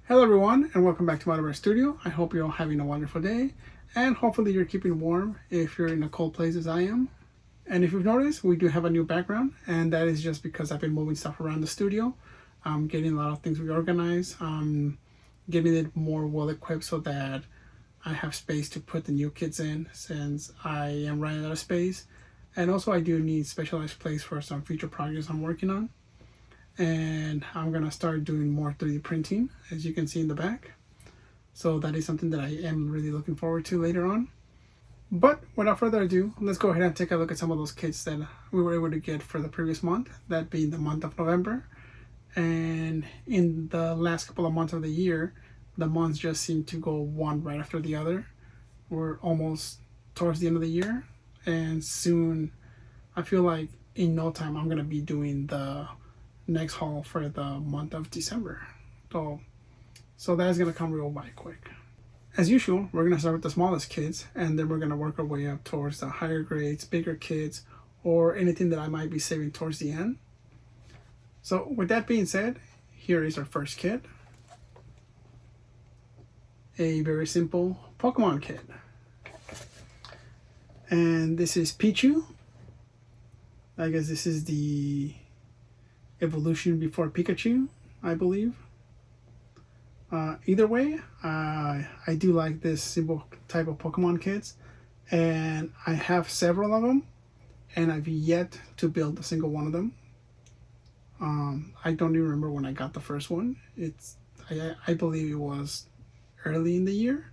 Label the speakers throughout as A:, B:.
A: Hello everyone and welcome back to Motherbear Studio. I hope you're all having a wonderful day and hopefully you're keeping warm if you're in a cold place as I am. And if you've noticed, we do have a new background, and that is just because I've been moving stuff around the studio. I'm getting a lot of things reorganized, getting it more well equipped so that I have space to put the new kits in since I am running out of space. And also I do need specialized place for some future projects I'm working on. And I'm gonna start doing more 3D printing, as you can see in the back. So that is something that I am really looking forward to later on. But without further ado, let's go ahead and take a look at some of those kits that we were able to get for the previous month, that being the month of November. And in the last couple of months of the year, the months just seem to go one right after the other. We're almost towards the end of the year, and soon I feel like in no time I'm gonna be doing the next haul for the month of December. So that's gonna come real by quick. As usual, we're gonna start with the smallest kids, and then we're gonna work our way up towards the higher grades, bigger kids, or anything that I might be saving towards the end. So with that being said, here is our first kit. A very simple Pokemon kit. And this is Pichu. I guess this is the evolution before Pikachu, I believe. Either way, I do like this simple type of Pokemon kits, and I have several of them, and I've yet to build a single one of them. I don't even remember when I got the first one. I believe it was early in the year,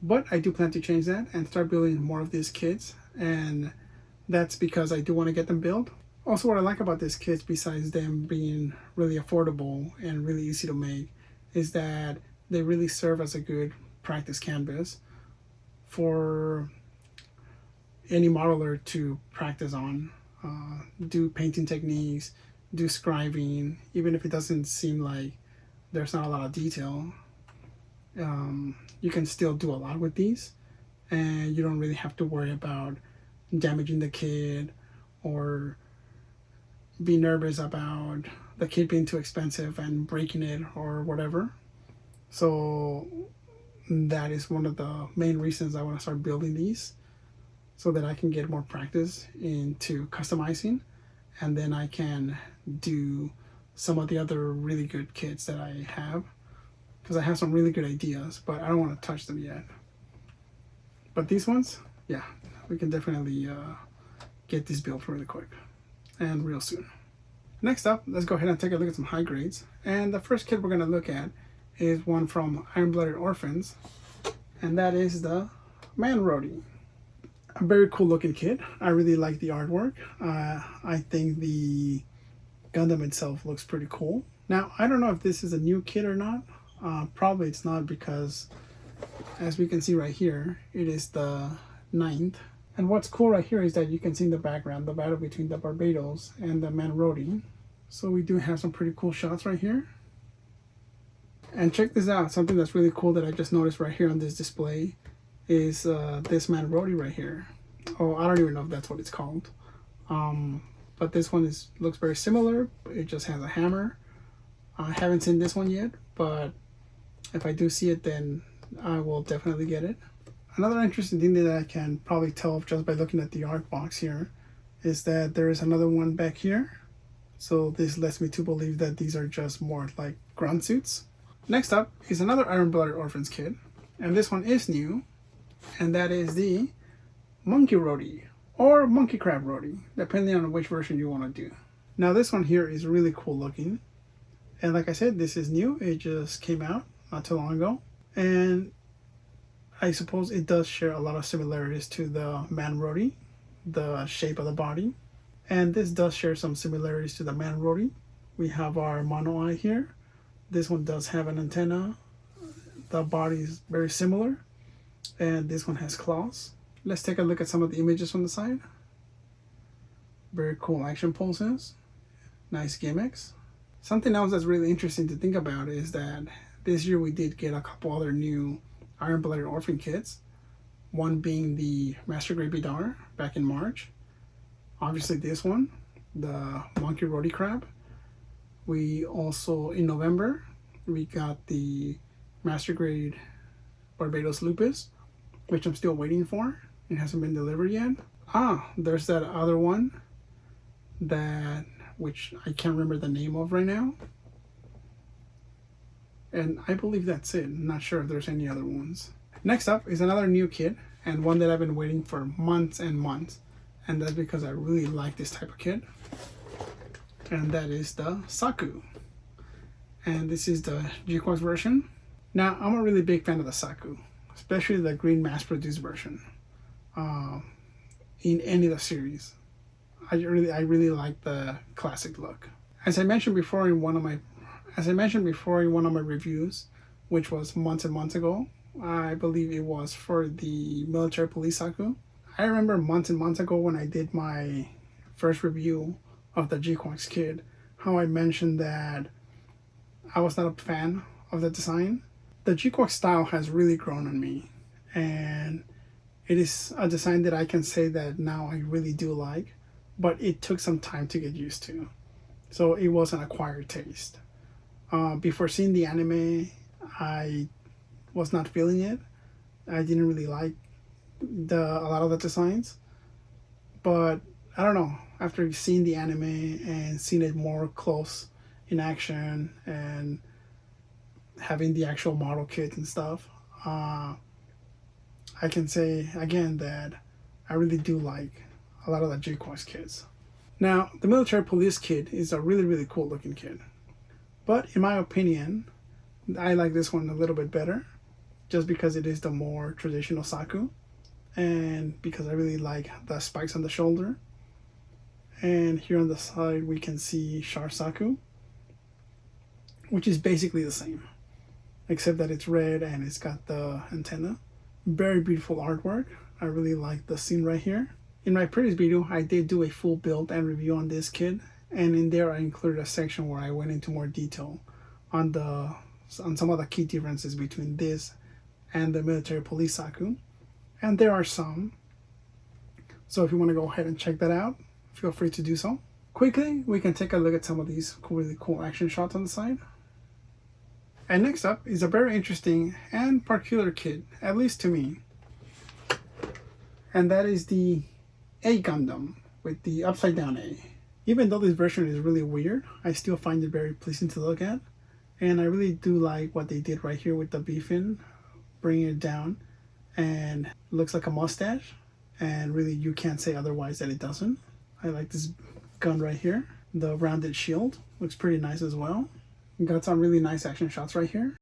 A: but I do plan to change that and start building more of these kits, and that's because I do want to get them built. Also, what I like about these kits, besides them being really affordable and really easy to make, is that they really serve as a good practice canvas for any modeler to practice on, do painting techniques, do scribing, even if it doesn't seem like there's not a lot of detail. You can still do a lot with these, and you don't really have to worry about damaging the kit or be nervous about the kit being too expensive and breaking it or whatever. So that is one of the main reasons I want to start building these, so that I can get more practice into customizing, and then I can do some of the other really good kits that I have, because I have some really good ideas, but I don't want to touch them yet. But these ones, yeah, we can definitely get this built really quick and real soon. Next up, let's go ahead and take a look at some high grades. And the first kit we're going to look at is one from Iron-Blooded Orphans, and that is the Man Roadie. A very cool looking kit. I really like the artwork. I think the Gundam itself looks pretty cool. Now, I don't know if this is a new kit or not. Probably it's not, because as we can see right here, it is the 9th. And what's cool right here is that you can see in the background the battle between the Barbados and the Man Roadie. So we do have some pretty cool shots right here. And check this out, something that's really cool that I just noticed right here on this display is this Man Roadie right here. Oh, I don't even know if that's what it's called. But this one looks very similar. It just has a hammer. I haven't seen this one yet, but if I do see it, then I will definitely get it. Another interesting thing that I can probably tell just by looking at the art box here is that there is another one back here. So this lets me to believe that these are just more like grunt suits. Next up is another Iron-Blooded Orphans kit, and this one is new, and that is the Monkey Roadie, or Monkey Crab Roadie, depending on which version you want to do. Now this one here is really cool looking, and like I said, this is new. It just came out not too long ago, and I suppose it does share a lot of similarities to the Man Roadie, the shape of the body. And this does share some similarities to the Man Roadie. We have our mono eye here. This one does have an antenna. The body is very similar. And this one has claws. Let's take a look at some of the images from the side. Very cool action poses. Nice gimmicks. Something else that's really interesting to think about is that this year we did get a couple other new Iron-Blooded Orphan kits, one being the Master Grade Bidar back in March. Obviously this one, the Monkey Roadie Crab. We also, in November, we got the Master Grade Barbados Lupus, which I'm still waiting for. It hasn't been delivered yet. There's that other one which I can't remember the name of right now. And I believe that's it. I'm not sure if there's any other ones. Next up is another new kit, and one that I've been waiting for months and months. And that's because I really like this type of kit. And that is the Saku. And this is the G-Quax version. Now, I'm a really big fan of the Saku, especially the green mass-produced version. In any of the series, I really like the classic look. As I mentioned before in one of my reviews, which was months and months ago, I believe it was for the military police Saku. I remember months and months ago when I did my first review of the G-Quax kit, how I mentioned that I was not a fan of the design. The G-Quax style has really grown on me, and it is a design that I can say that now I really do like, but it took some time to get used to. So it was an acquired taste. Before seeing the anime, I was not feeling it. I didn't really like a lot of the designs, but I don't know. After seeing the anime and seeing it more close in action and having the actual model kit and stuff, I can say again that I really do like a lot of the G-Quax kits. Now, the military police kit is a really cool looking kit, but in my opinion, I like this one a little bit better, just because it is the more traditional Saku, and because I really like the spikes on the shoulder. And here on the side we can see Char Saku, which is basically the same, except that it's red and it's got the antenna. Very beautiful artwork. I really like the scene right here. In my previous video, I did do a full build and review on this kit, and in there I included a section where I went into more detail on some of the key differences between this and the military police Saku, and there are some. So if you want to go ahead and check that out, feel free to do so. Quickly, we can take a look at some of these really cool action shots on the side. And next up is a very interesting and peculiar kit, at least to me. And that is the A Gundam with the upside down A. Even though this version is really weird, I still find it very pleasing to look at. And I really do like what they did right here with the B-fin, bringing it down, and it looks like a mustache. And really, you can't say otherwise that it doesn't. I like this gun right here. The rounded shield looks pretty nice as well. Got some really nice action shots right here.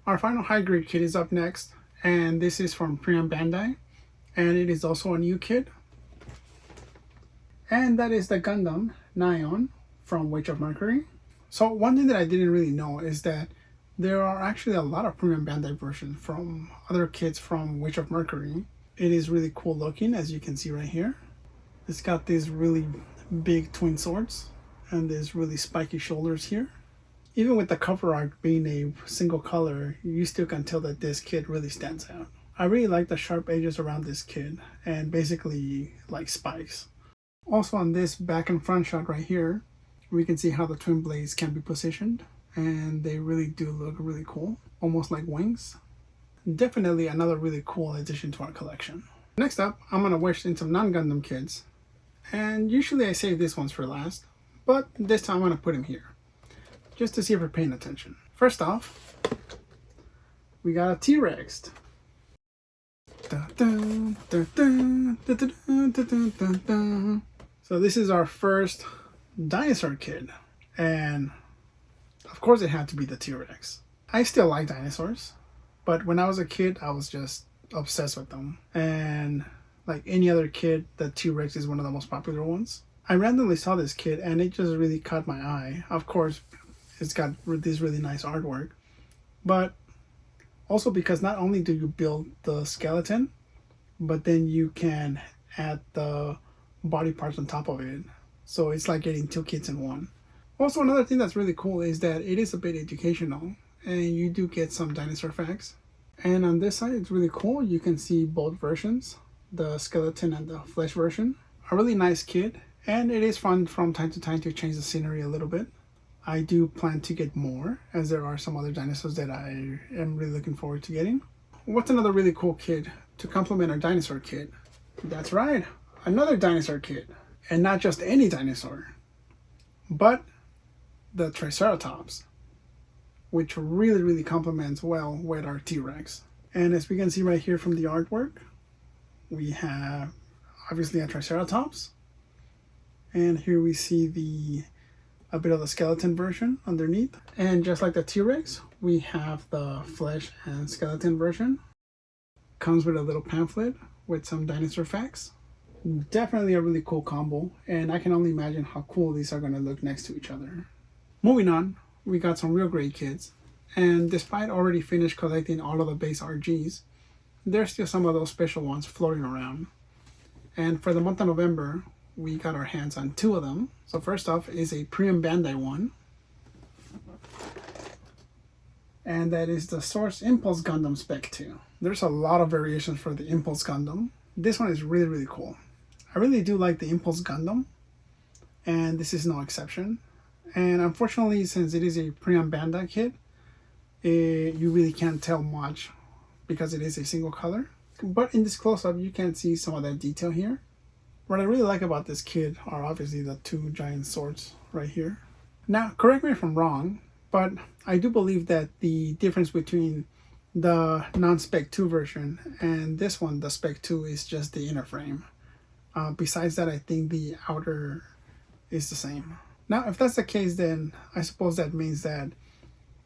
A: Our final high grade kit is up next, and this is from Premium Bandai, and it is also a new kit. And that is the Gundam Nyon from Witch of Mercury. So one thing that I didn't really know is that there are actually a lot of Premium Bandai versions from other kits from Witch of Mercury. It is really cool looking, as you can see right here. It's got these really big twin swords and these really spiky shoulders here. Even with the cover art being a single color, you still can tell that this kit really stands out. I really like the sharp edges around this kit, and basically like spikes. Also on this back and front shot right here, we can see how the twin blades can be positioned, and they really do look really cool, almost like wings. Definitely another really cool addition to our collection. Next up, I'm gonna wish in some non-Gundam kits, and usually I save these ones for last, but this time I'm gonna put them here, just to see if we're paying attention. First off, we got a T-Rex. So this is our first dinosaur kit, and of course it had to be the T-Rex. I still like dinosaurs, but when I was a kid, I was just obsessed with them. And like any other kid, the T-Rex is one of the most popular ones. I randomly saw this kit and it just really caught my eye. Of course, it's got this really nice artwork, but also because not only do you build the skeleton, but then you can add the body parts on top of it. So it's like getting two kits in one. Also, another thing that's really cool is that it is a bit educational, and you do get some dinosaur facts. And on this side, it's really cool. You can see both versions, the skeleton and the flesh version. A really nice kit, and it is fun from time to time to change the scenery a little bit. I do plan to get more, as there are some other dinosaurs that I am really looking forward to getting. What's another really cool kit to complement our dinosaur kit? That's right, another dinosaur kit. And not just any dinosaur, but the Triceratops, which really complements well with our T-Rex. And as we can see right here from the artwork, we have obviously a Triceratops, and here we see a bit of the skeleton version underneath. And just like the T-Rex, we have the flesh and skeleton version. Comes with a little pamphlet with some dinosaur facts. Definitely a really cool combo, and I can only imagine how cool these are going to look next to each other. Moving on, we got some real great kits, and despite already finished collecting all of the base RGs, there's still some of those special ones floating around. And for the month of November, we got our hands on 2 of them. So first off is a premium Bandai one, and that is the Source Impulse Gundam Spec 2. There's a lot of variations for the Impulse Gundam. This one is really cool. I really do like the Impulse Gundam, and this is no exception. And unfortunately, since it is a premium Bandai kit, you really can't tell much because it is a single color. But in this close-up, you can see some of that detail here. What I really like about this kit are obviously the 2 giant swords right here. Now, correct me if I'm wrong, but I do believe that the difference between the non-Spec 2 version and this one, the Spec 2, is just the inner frame. Besides that, I think the outer is the same. Now, if that's the case, then I suppose that means that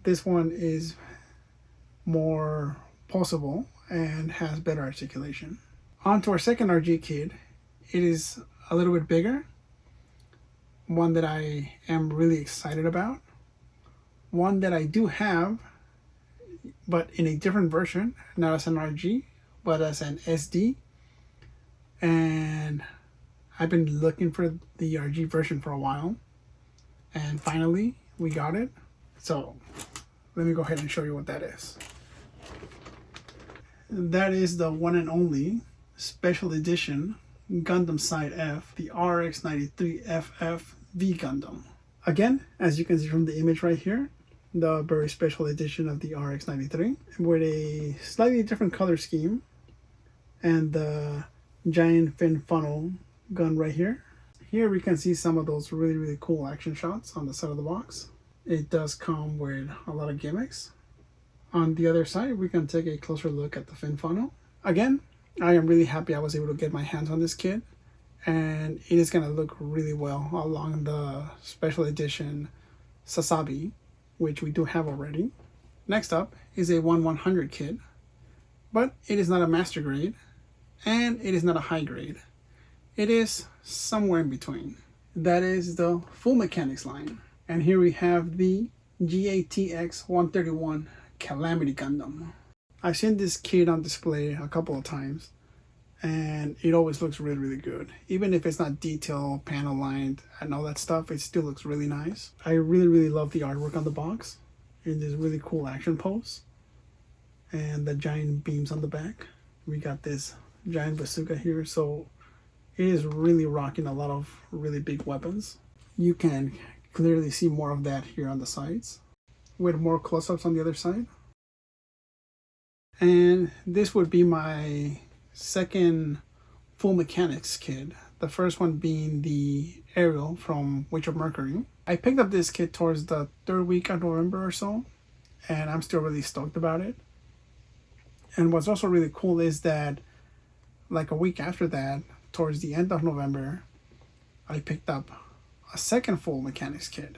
A: this one is more pulsable and has better articulation. On to our second RG kit. It is a little bit bigger, one that I am really excited about, one that I do have, but in a different version, not as an RG, but as an SD. And I've been looking for the RG version for a while, and finally we got it. So let me go ahead and show you what that is. That is the one and only special edition Gundam Side F, the RX-93FF V Gundam. Again, as you can see from the image right here, the very special edition of the RX-93 with a slightly different color scheme and the giant fin funnel gun right here. Here we can see some of those really cool action shots on the side of the box. It does come with a lot of gimmicks. On the other side, we can take a closer look at the fin funnel. Again, I am really happy I was able to get my hands on this kit, and it is going to look really well along the special edition Sasabi, which we do have already. Next up is a 1/100 kit, but it is not a master grade, and it is not a high grade. It is somewhere in between. That is the Full Mechanics line. And here we have the GATX 131 Calamity Gundam. I've seen this kit on display a couple of times, and it always looks really good. Even if it's not detail, panel lined, and all that stuff, it still looks really nice. I really love the artwork on the box. In this really cool action pose. And the giant beams on the back. We got this giant bazooka here, so it is really rocking a lot of really big weapons. You can clearly see more of that here on the sides, with more close-ups on the other side. And this would be my second Full Mechanics kit. The first one being the Aerial from Witch of Mercury. I picked up this kit towards the 3rd week of November or so, and I'm still really stoked about it. And what's also really cool is that like a week after that, towards the end of November, I picked up a second Full Mechanics kit,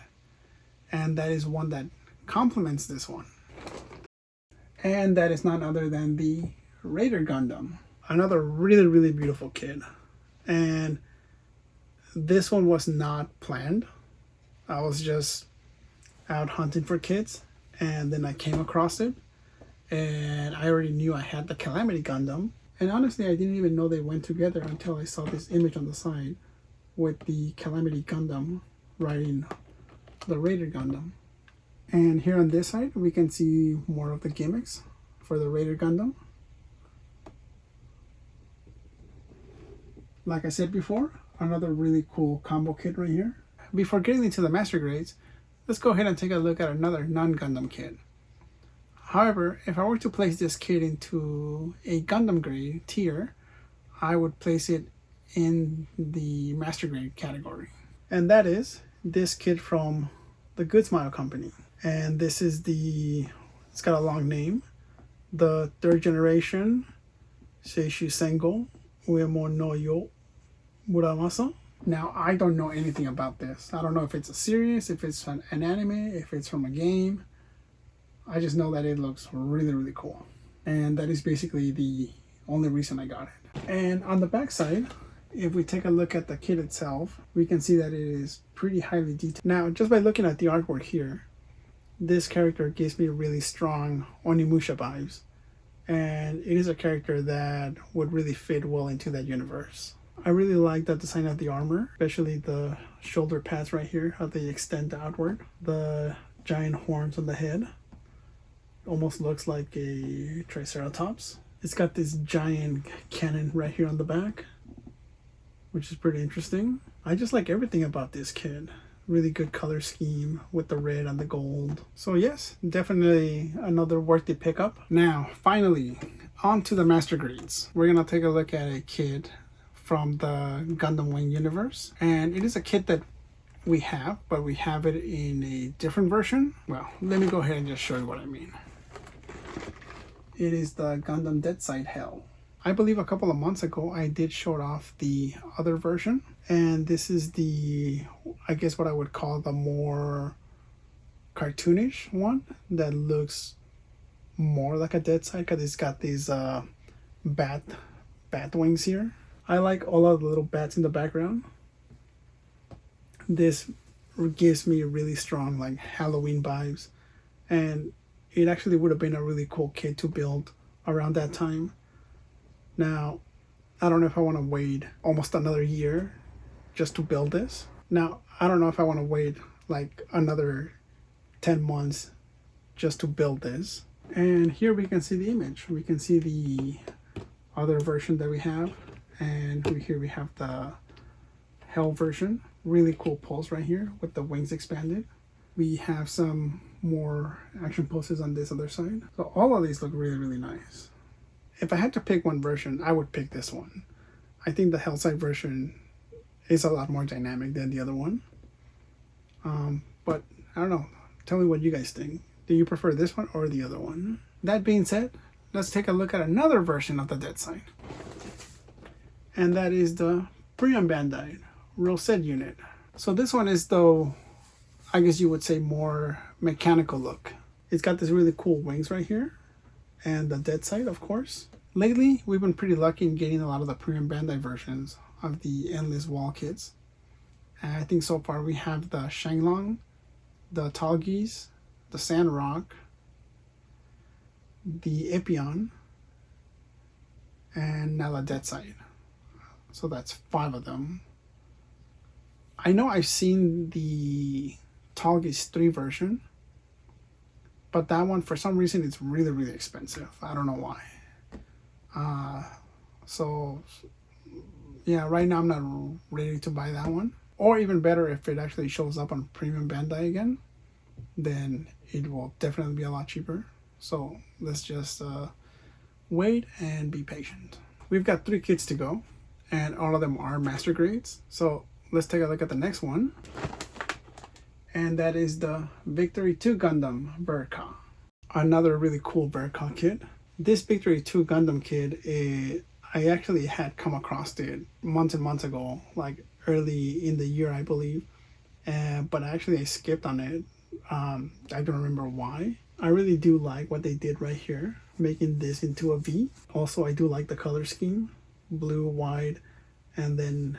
A: and that is one that complements this one. And that is none other than the Raider Gundam. Another really beautiful kit. And this one was not planned. I was just out hunting for kits, and then I came across it, and I already knew I had the Calamity Gundam. And honestly, I didn't even know they went together until I saw this image on the side with the Calamity Gundam riding the Raider Gundam. And here on this side, we can see more of the gimmicks for the Raider Gundam. Like I said before, another really cool combo kit right here. Before getting into the master grades, let's go ahead and take a look at another non-Gundam kit. However, if I were to place this kit into a Gundam grade tier, I would place it in the Master Grade category. And that is this kit from the Good Smile Company. And this is it's got a long name, the 3rd generation Seishu Sengo Uemo no Yo Muramasa. Now, I don't know anything about this. I don't know if it's a series, if it's an anime, if it's from a game. I just know that it looks really, really cool. And that is basically the only reason I got it. And on the back side, if we take a look at the kit itself, we can see that it is pretty highly detailed. Now, just by looking at the artwork here, this character gives me really strong Onimusha vibes. And it is a character that would really fit well into that universe. I really like the design of the armor, especially the shoulder pads right here, how they extend outward. The giant horns on the head. Almost looks like a Triceratops. It's got this giant cannon right here on the back, which is pretty interesting. I just like everything about this kit. Really good color scheme with the red and the gold. So yes, definitely another worthy pickup. Now, finally, on to the Master Grades. We're gonna take a look at a kit from the Gundam Wing universe. And it is a kit that we have, but we have it in a different version. Well, let me go ahead and just show you what I mean. It is the Gundam Dead Side Hell. I believe a couple of months ago I did show off the other version, and this is I guess what I would call the more cartoonish one that looks more like a Dead Side, because it's got these bat wings here. I like all of the little bats in the background. This gives me really strong like Halloween vibes, and it actually would have been a really cool kit to build around that time. Now, I don't know if I want to wait almost another year just to build this. Now, I don't know if I want to wait like another 10 months just to build this. And here we can see the image. We can see the other version that we have. And here we have the Hell version. Really cool pose right here with the wings expanded. We have some more action poses on this other side. So all of these look really, really nice. If I had to pick one version, I would pick this one. I think the Hellside version is a lot more dynamic than the other one. But I don't know. Tell me what you guys think. Do you prefer this one or the other one? That being said, let's take a look at another version of the Dead Side. And that is the Premium Bandai Rosette unit. So this one is, though, I guess you would say more mechanical look. It's got this really cool wings right here. And the Dead Side, of course. Lately, we've been pretty lucky in getting a lot of the Premium Bandai versions of the Endless Wall kits. And I think so far we have the Shanglong, the Talgis, the Sandrock, the Epion, and now the Dead Side. So that's 5 of them. I know I've seen the Talgis 3 version, but that one, for some reason, it's really, really expensive. I don't know why. So, yeah, right now I'm not ready to buy that one. Or even better, if it actually shows up on Premium Bandai again, then it will definitely be a lot cheaper. So let's just wait and be patient. We've got 3 kits to go, and all of them are Master Grades. So let's take a look at the next one. And that is the Victory 2 Gundam Verka. Another really cool Verka kit. This Victory 2 Gundam kit, I actually had come across it months and months ago, like early in the year, I believe. But actually I skipped on it. I don't remember why. I really do like what they did right here, making this into a V. Also, I do like the color scheme. Blue, white, and then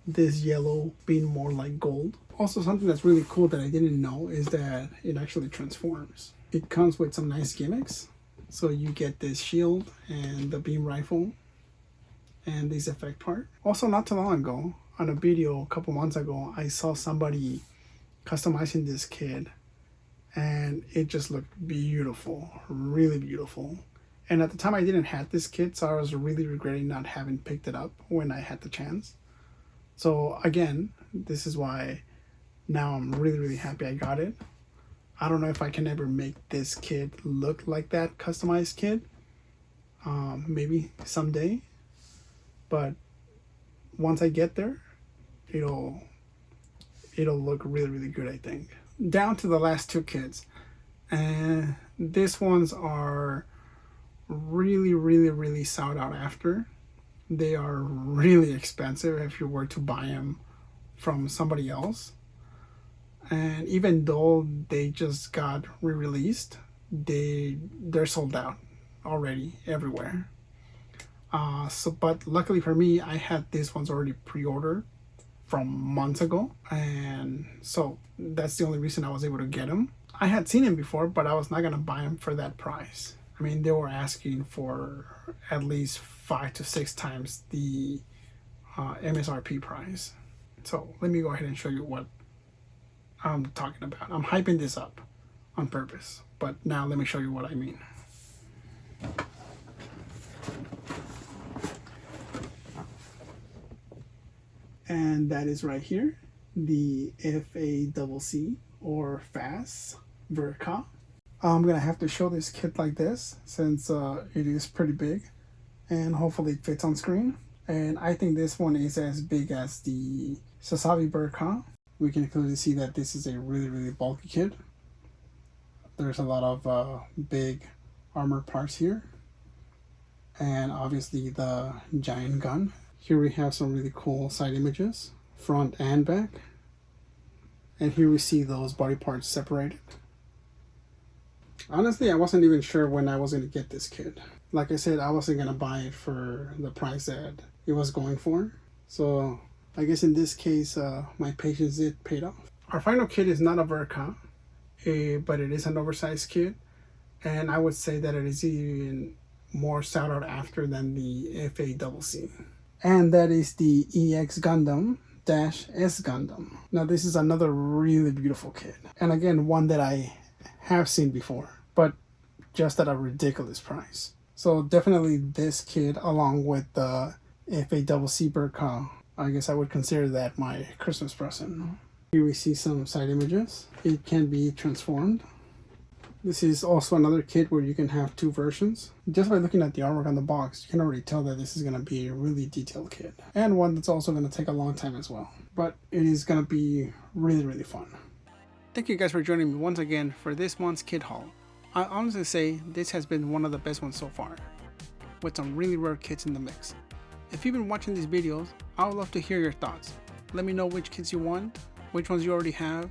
A: this yellow being more like gold. Also, something that's really cool that I didn't know is that it actually transforms. It comes with some nice gimmicks. So you get this shield and the beam rifle and this effect part. Also, not too long ago, on a video a couple months ago, I saw somebody customizing this kit, and it just looked beautiful, really beautiful. And at the time I didn't have this kit, so I was really regretting not having picked it up when I had the chance. So again, this is why now I'm really happy I got it. I don't know if I can ever make this kid look like that customized kid. Maybe someday, but once I get there, it'll look really good, I think. Down to the last two kids, and these ones are really sought out after. They are really expensive if you were to buy them from somebody else, and even though they just got re-released, they're sold out already everywhere. But luckily for me, I had these ones already pre-ordered from months ago, and so that's the only reason I was able to get them. I had seen them before, but I was not gonna buy them for that price. I mean, they were asking for at least 5 to 6 times the MSRP price. So let me go ahead and show you what I'm talking about. I'm hyping this up on purpose, but now let me show you what I mean. And that is right here, the FACC or FAS Verka. I'm gonna have to show this kit like this since it is pretty big, and hopefully it fits on screen. And I think this one is as big as the Sasabi Verka. We can clearly see that this is a really bulky kit. There's a lot of big armor parts here, and obviously the giant gun. Here we have some really cool side images, front and back. And here we see those body parts separated. Honestly, I wasn't even sure when I was going to get this kit. Like I said, I wasn't going to buy it for the price that it was going for. So I guess in this case, my patience did paid off. Our final kit is not a Verka, but it is an oversized kit. And I would say that it is even more sought out after than the FACC. And that is the EX Gundam -S Gundam. Now this is another really beautiful kit, and again one that I have seen before, but just at a ridiculous price. So definitely this kit, along with the FACC Verka, I guess I would consider that my Christmas present. Here we see some side images. It can be transformed. This is also another kit where you can have 2 versions. Just by looking at the artwork on the box, you can already tell that this is going to be a really detailed kit. And one that's also going to take a long time as well. But it is going to be really fun. Thank you guys for joining me once again for this month's kit haul. I honestly say this has been one of the best ones so far, with some really rare kits in the mix. If you've been watching these videos, I would love to hear your thoughts. Let me know which kits you want, which ones you already have,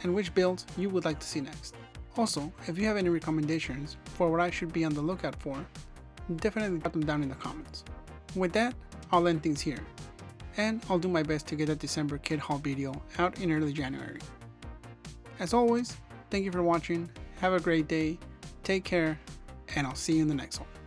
A: and which builds you would like to see next. Also, if you have any recommendations for what I should be on the lookout for, definitely put them down in the comments. With that, I'll end things here, and I'll do my best to get a December kit haul video out in early January. As always, thank you for watching, have a great day, take care, and I'll see you in the next one.